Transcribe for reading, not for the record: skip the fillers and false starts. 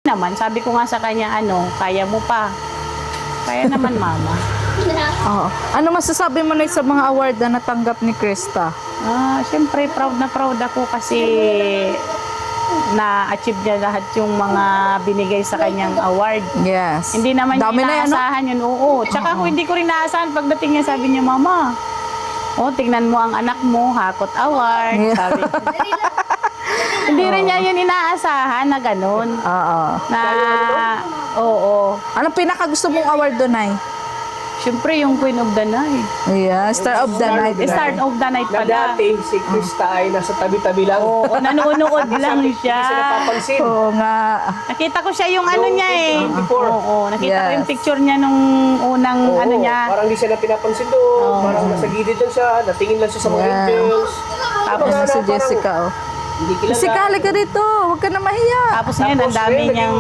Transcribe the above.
naman, sabi ko nga sa kanya, kaya mo pa. Kaya naman, mama. Oo. Ano masasabi mo na sa mga award na natanggap ni Krista? Siyempre, proud na proud ako kasi na-achieve niya lahat yung mga binigay sa kanyang award. Yes. Hindi naman Dami niya na yan, no? inaasahan yun, oo. Tsaka hindi ko rin naasahan pagdating niya, sabi niya, mama, tingnan mo ang anak mo, Hakot Award. Yeah. Sabi ko. Hindi rin niya yun inaasahan na ganun. Oo. Oo. Anong pinaka gusto mong award doon, Nay? Siyempre, yung Queen of the Night. Yeah, Star of the Night. Start of the Night Na pala. dati, si Krista ay nasa tabi-tabi lang. Oo, nanonood lang Hindi siya siya. napapansin. Oo nga. Nakita ko siya yung niya eh. 2024. Oo, nakita ko yung Yes. picture niya nung unang Oo, niya. parang di siya na pinapansin doon. Parang nasa gilid lang siya. Natingin lang siya sa mga Yeah. angels. Tapos Ano si Jessica, oh. Hindi kilala. Jessica, halika dito. Huwag ka na mahiya. Tapos ngayon, ang Tapos dami ngayon, niyang